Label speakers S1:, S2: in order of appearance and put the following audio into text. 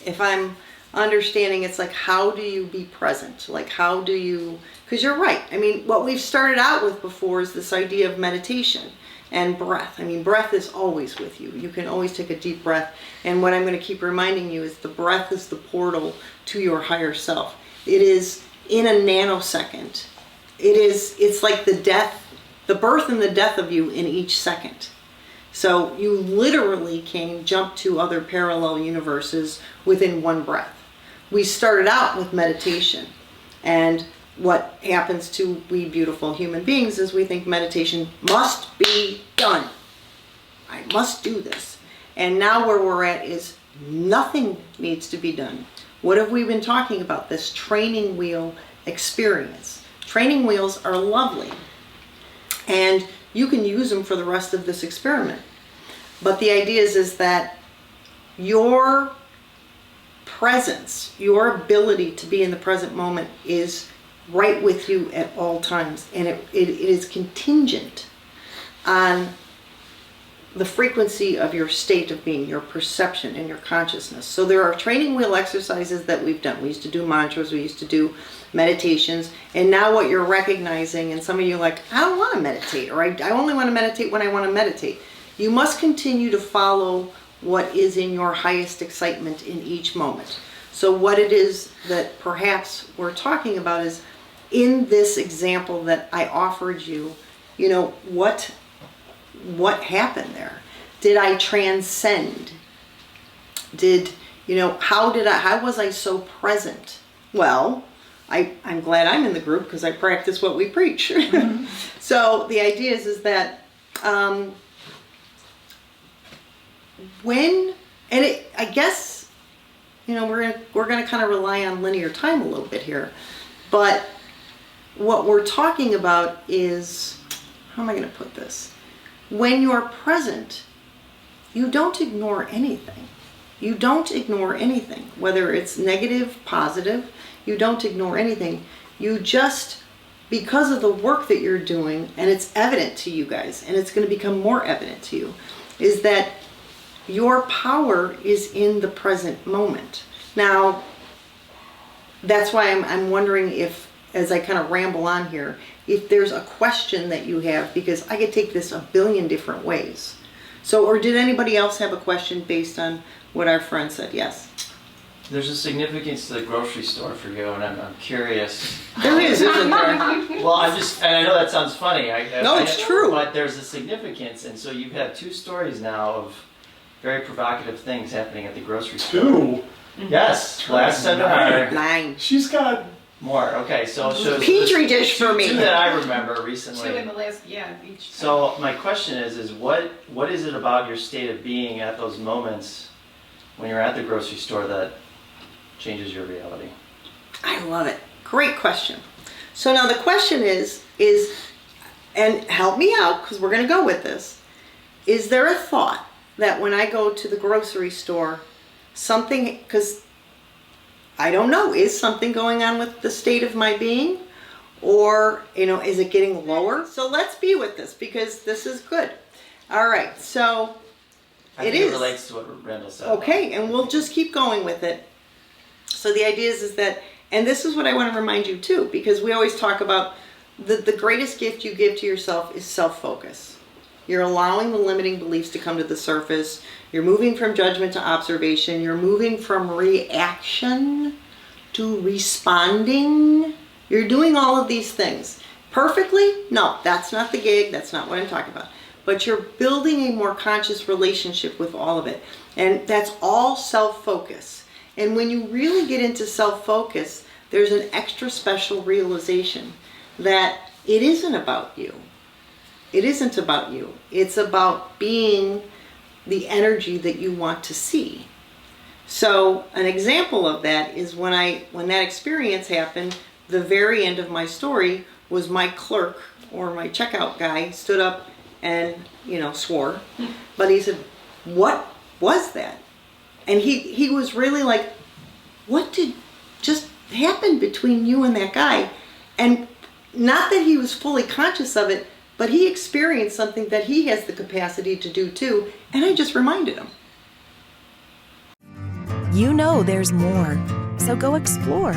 S1: if I'm understanding, it's like, how do you be present? Like, how do you, because you're right. I mean, what we've started out with before is this idea of meditation and breath. I mean, breath is always with you. You can always take a deep breath. And what I'm going to keep reminding you is the breath is the portal to your higher self. It is in a nanosecond. It's like the birth and the death of you in each second. So you literally can jump to other parallel universes within one breath. We started out with meditation, and what happens to we beautiful human beings is we think meditation must be done. I must do this. And now where we're at is nothing needs to be done. What have we been talking about? This training wheel experience. Training wheels are lovely, and you can use them for the rest of this experiment. But the idea is that your presence, your ability to be in the present moment is right with you at all times. And it is contingent on the frequency of your state of being, your perception and your consciousness. So there are training wheel exercises that we've done. We used to do mantras, we used to do meditations, and now what you're recognizing, and some of you are like, I don't want to meditate, or I only want to meditate when I want to meditate. You must continue to follow what is in your highest excitement in each moment. So what it is that perhaps we're talking about is, in this example that I offered you, you know, what happened there? Did I transcend? How was I so present? Well, I'm glad I'm in the group because I practice what we preach. Mm-hmm. So the idea is that I guess, you know, we're gonna kind of rely on linear time a little bit here, but what we're talking about is, how am I going to put this? When you're present, you don't ignore anything. You don't ignore anything, whether it's negative, positive. You don't ignore anything. You just, because of the work that you're doing, and it's evident to you guys, and it's going to become more evident to you, is that your power is in the present moment. Now, that's why I'm wondering if, as I kind of ramble on here, if there's a question that you have, because I could take this a billion different ways. So, or did anybody else have a question based on what our friend said? Yes.
S2: There's a significance to the grocery store for you, and I'm curious.
S1: There is, isn't there?
S2: Well, and I know that sounds funny.
S1: It's true.
S2: But there's a significance, and so you've had 2 stories now of very provocative things happening at the grocery store.
S3: 2?
S2: Yes, last seminar.
S1: 9.
S3: She's got
S2: More, okay, so
S1: Petri dish for me.
S2: 2 that I remember recently.
S4: 2 in the last, each.
S2: So my question is what is it about your state of being at those moments when you're at the grocery store that changes your reality?
S1: I love it. Great question. So now the question is, and help me out because we're going to go with this, is there a thought that when I go to the grocery store, something, because I don't know, is something going on with the state of my being? Or, you know, is it getting lower? So let's be with this because this is good. All right, so
S2: I think it relates to what Randall said.
S1: Okay, and we'll just keep going with it. So the idea is that, and this is what I want to remind you too, because we always talk about the greatest gift you give to yourself is self-focus. You're allowing the limiting beliefs to come to the surface. You're moving from judgment to observation. You're moving from reaction to responding. You're doing all of these things. Perfectly? No, that's not the gig. That's not what I'm talking about. But you're building a more conscious relationship with all of it. And that's all self-focus. And when you really get into self-focus, there's an extra special realization that it isn't about you. It isn't about you. It's about being the energy that you want to see. So an example of that is when that experience happened, the very end of my story was my clerk or my checkout guy stood up and, you know, swore. But he said, "What was that?" And he was really like, "What did just happen between you and that guy?" And not that he was fully conscious of it, but he experienced something that he has the capacity to do too, and I just reminded him.
S3: You know there's more, so go explore.